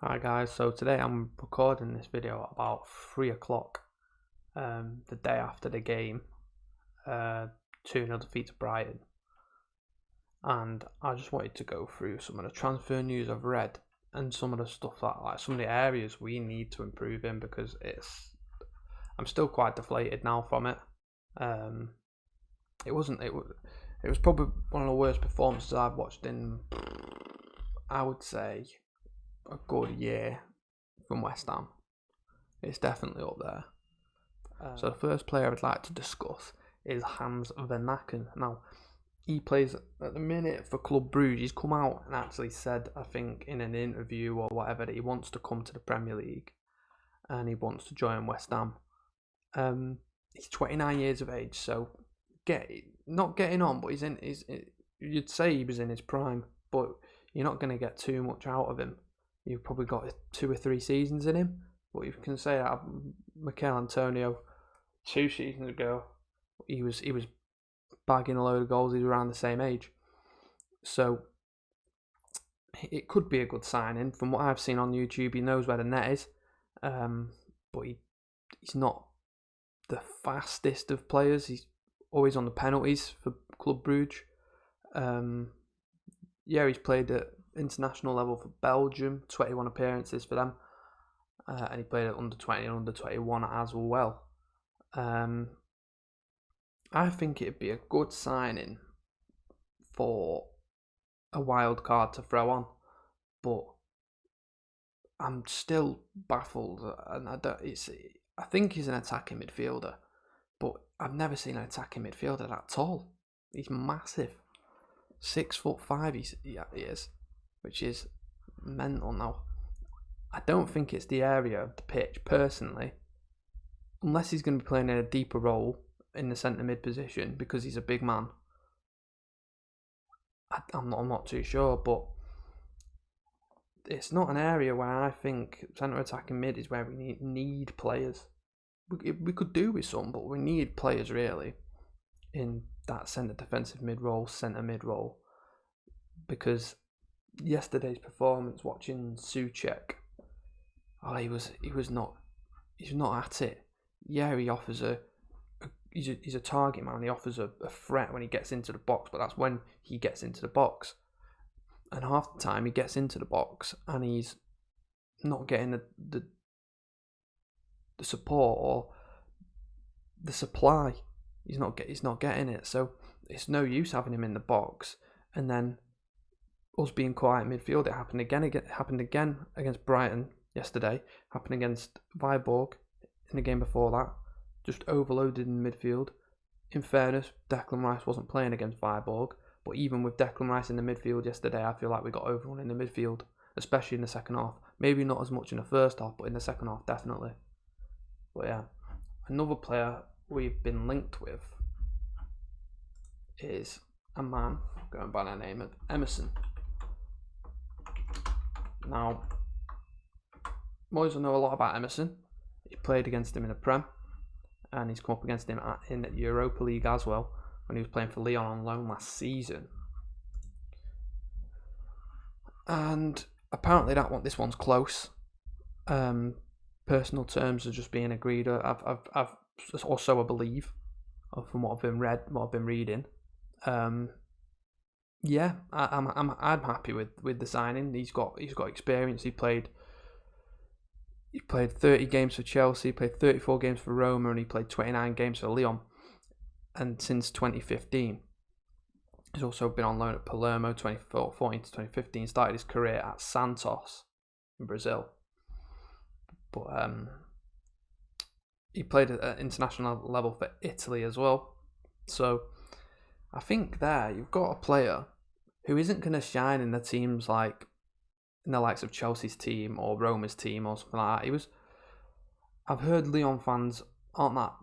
Hi guys, so today I'm recording this video at about 3 o'clock, the day after the game, 2-0 defeat to Brighton, and I just wanted to go through some of the transfer news I've read and some of the stuff that, like, some of the areas we need to improve in because I'm still quite deflated now from it. It was probably one of the worst performances I've watched in, I would say, a good year from West Ham. It's definitely up there. So the first player I'd like to discuss is Hans Vernaken. Now, he plays at the minute for Club Brugge. He's come out and actually said, I think in an interview or whatever, that he wants to come to the Premier League and he wants to join West Ham. He's 29 years of age, so not getting on, but you'd say he was in his prime, but you're not going to get too much out of him. You've probably got 2 or 3 seasons in him, but you can say that Mikel Antonio 2 seasons ago, he was bagging a load of goals. He's around the same age, so it could be a good signing. From what I've seen on YouTube, he knows where the net is, but he's not the fastest of players. He's always on the penalties for Club Brugge. He's played at international level for Belgium, 21 appearances for them, and he played at under 20 and under 21 as well. I think it'd be a good signing for a wild card to throw on, but I'm still baffled, and I think he's an attacking midfielder, but I've never seen an attacking midfielder that tall. He's massive, 6'5". He is, which is mental. Now, I don't think it's the area of the pitch personally, unless he's going to be playing in a deeper role in the centre mid position because he's a big man. I'm not too sure, but it's not an area where I think centre attacking mid is where we need players. We could do with some, but we need players really in that centre defensive mid role, centre mid role, because yesterday's performance, watching Souček, he's not at it. Yeah, he offers he's a target man. He offers a threat when he gets into the box, but that's when he gets into the box. And half the time he gets into the box and he's not getting the support or the supply. He's not getting it. So it's no use having him in the box and then us being quiet midfield. It happened again against Brighton yesterday. Happened against Viborg in the game before that. Just overloaded in midfield. In fairness, Declan Rice wasn't playing against Viborg, but even with Declan Rice in the midfield yesterday, I feel like we got overrun in the midfield, especially in the second half. Maybe not as much in the first half, but in the second half, definitely. But yeah, another player we've been linked with is a man going by the name of Emerson. Now, boys will know a lot about Emerson. He played against him in the Prem, and he's come up against him in the Europa League as well when he was playing for Lyon on loan last season. And apparently this one's close. Personal terms are just being agreed. I've also, I believe, from what I've been reading. I'm happy with the signing. He's got experience. He played 30 games for Chelsea, played 34 games for Roma, and he played 29 games for Lyon. And since 2015, he's also been on loan at Palermo 2014 to 2015. Started his career at Santos in Brazil. But he played at international level for Italy as well. So I think there you've got a player who isn't going to shine in the teams like in the likes of Chelsea's team or Roma's team or something like that. I've heard Lyon fans aren't that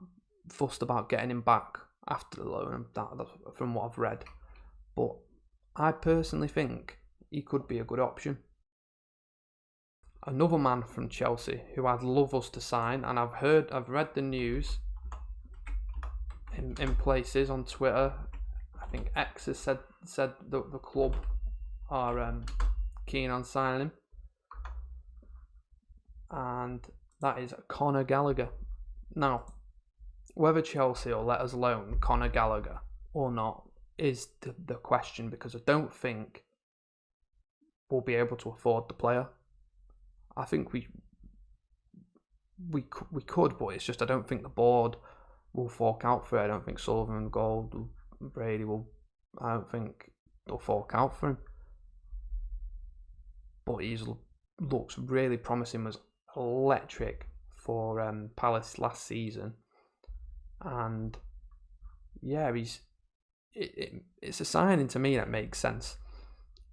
fussed about getting him back after the loan, from what I've read. But I personally think he could be a good option. Another man from Chelsea who I'd love us to sign, and I've read the news in places on Twitter. I think X has said the club are keen on signing him. and that is Conor Gallagher. Now, whether Chelsea will let us loan Conor Gallagher or not is the question, because I don't think we'll be able to afford the player. I think we could, but it's just I don't think the board will fork out for it. I don't think Sullivan, Gold, Brady will. I don't think they'll fork out for him. But he looks really promising. Was electric for Palace last season, and yeah, it's a signing to me that makes sense.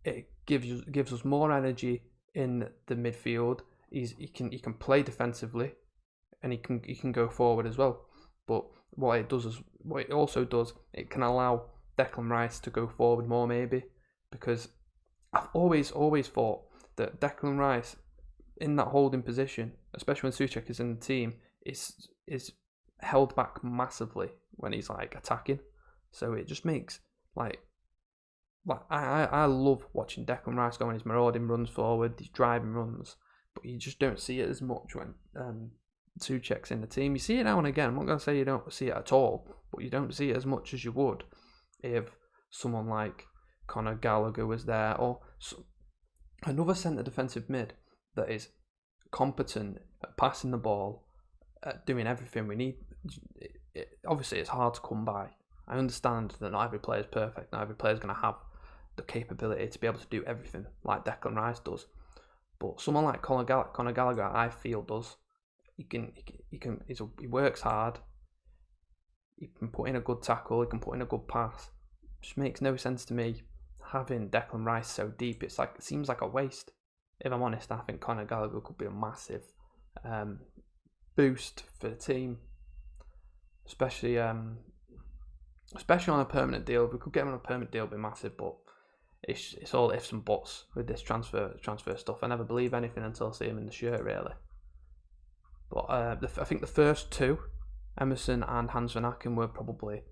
It gives us more energy in the midfield. He can play defensively, and he can go forward as well. But what it also does, it can allow Declan Rice to go forward more, maybe, because I've always thought that Declan Rice in that holding position, especially when Souček is in the team, is held back massively when he's like attacking. So it just makes like I love watching Declan Rice go on his marauding runs forward, these driving runs, but you just don't see it as much when Souček's in the team. You see it now and again. I'm not going to say you don't see it at all, but you don't see it as much as you would if someone like Conor Gallagher was there, or another centre defensive mid that is competent at passing the ball, at doing everything we need. Obviously, it's hard to come by. I understand that not every player is perfect. Not every player is going to have the capability to be able to do everything like Declan Rice does. But someone like Conor Gallagher, I feel, does. He works hard. He can put in a good tackle. He can put in a good pass. It just makes no sense to me having Declan Rice so deep. It seems like a waste. If I'm honest, I think Conor Gallagher could be a massive boost for the team, especially on a permanent deal. If we could get him on a permanent deal, it'd be massive. But it's all ifs and buts with this transfer stuff. I never believe anything until I see him in the shirt, really. But I think the first two, Emerson and Hans van Aken, were probably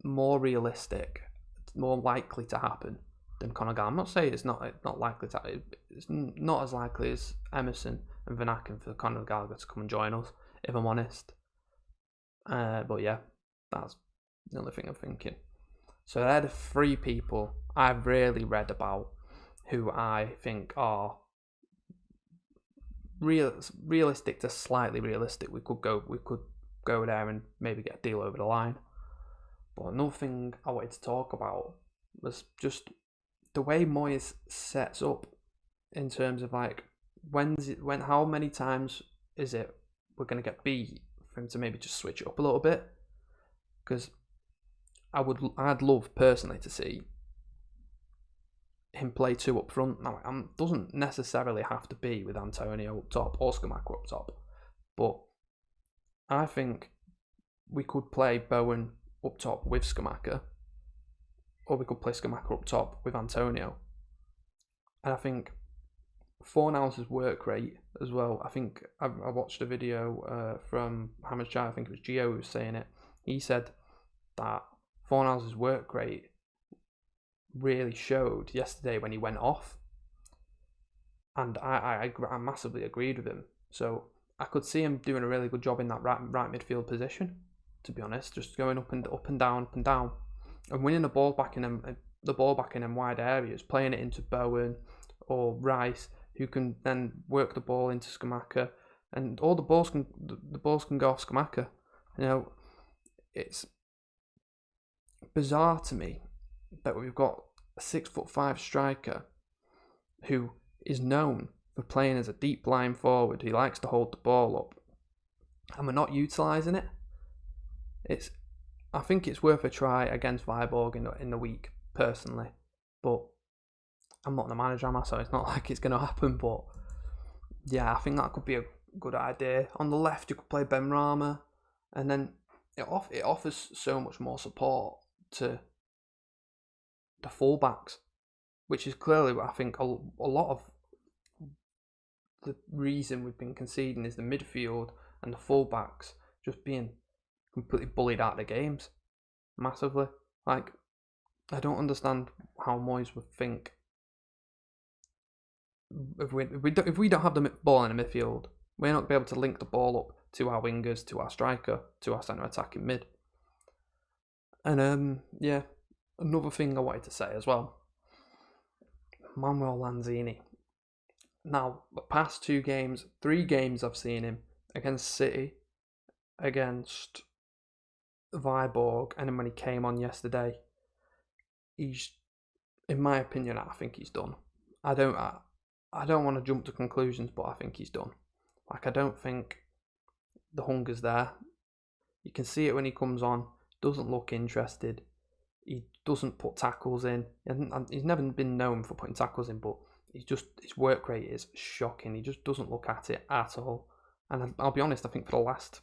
more realistic, more likely to happen than Conor Gallagher. I'm not saying it's not likely to happen. It's not as likely as Emerson and van Aken for Conor Gallagher to come and join us, if I'm honest. But yeah, that's the only thing I'm thinking. So they're the three people I've really read about who I think are realistic to slightly realistic. We could go there and maybe get a deal over the line. But another thing I wanted to talk about was just the way Moyes sets up in terms of like how many times is it we're going to get beat for him to maybe just switch it up a little bit, because I'd love personally to see him play two up front. Now, it doesn't necessarily have to be with Antonio up top or Scamacca up top, but I think we could play Bowen up top with Scamacca, or we could play Scamacca up top with Antonio. And I think Fornals' work rate as well. I think I watched a video from Hammer's Chat. I think it was Gio who was saying it. He said that Fornals' work rate really showed yesterday when he went off, and I massively agreed with him. So I could see him doing a really good job in that right midfield position, to be honest, just going up and down, and winning the ball back in them wide areas, playing it into Bowen or Rice, who can then work the ball into Scamacca, and all the balls can go off Scamacca. You know, it's bizarre to me that we've got a 6'5" striker who is known for playing as a deep line forward. He likes to hold the ball up, and we're not utilising it. I think it's worth a try against Viborg in the week, personally, but I'm not the manager, so it's not like it's going to happen. But yeah, I think that could be a good idea. On the left, you could play Ben Rama, and then it offers so much more support to the fullbacks, which is clearly, I think, a lot of the reason we've been conceding is the midfield and the fullbacks just being completely bullied out of the games massively. Like, I don't understand how Moyes would think if we don't have the ball in the midfield, we're not going to be able to link the ball up to our wingers, to our striker, to our centre attacking mid. And yeah, another thing I wanted to say as well. Manuel Lanzini. Now, the past 3 games I've seen him against City, against Viborg, and then when he came on yesterday, he's, in my opinion, I think he's done. I don't want to jump to conclusions, but I think he's done. Like, I don't think the hunger's there. You can see it when he comes on. Doesn't look interested. He doesn't put tackles in. He's never been known for putting tackles in, but his work rate is shocking. He just doesn't look at it at all. And I'll be honest, I think for the last,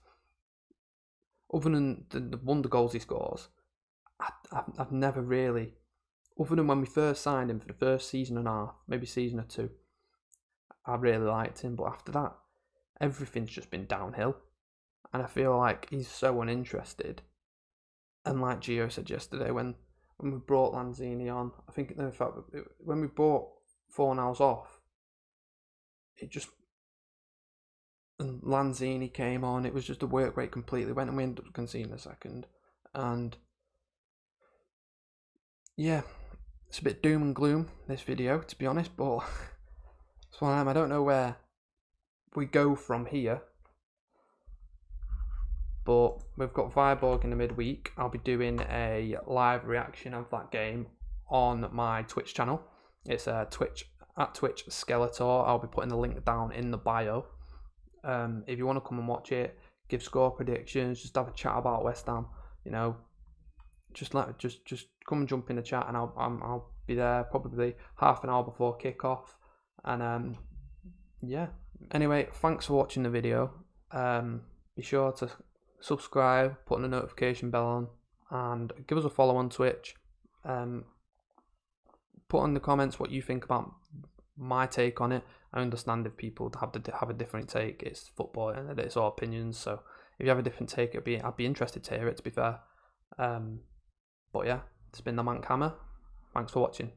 other than the wonder goals he scores, I've never really, other than when we first signed him for the first season and a half, maybe season or 2, I really liked him. But after that, everything's just been downhill. And I feel like he's so uninterested. And like Gio said yesterday, when we brought Lanzini on, I think in fact when we brought Fornals off, and Lanzini came on, it was just the work rate completely went, and we ended up conceding a second. And yeah, it's a bit doom and gloom, this video, to be honest, but it's one of them. I don't know where we go from here. But we've got Viborg in the midweek. I'll be doing a live reaction of that game on my Twitch channel. It's Twitch Skeletor. I'll be putting the link down in the bio. If you want to come and watch it, give score predictions, just have a chat about West Ham. You know, just come and jump in the chat, and I'll be there probably half an hour before kickoff. And yeah. Anyway, thanks for watching the video. Be sure to subscribe, put the notification bell on, and give us a follow on Twitch. Put in the comments what you think about my take on it. I understand if people have a different take. It's football and it's all opinions. So if you have a different take, I'd be interested to hear it. To be fair, but yeah, it's been the Mank Hammer. Thanks for watching.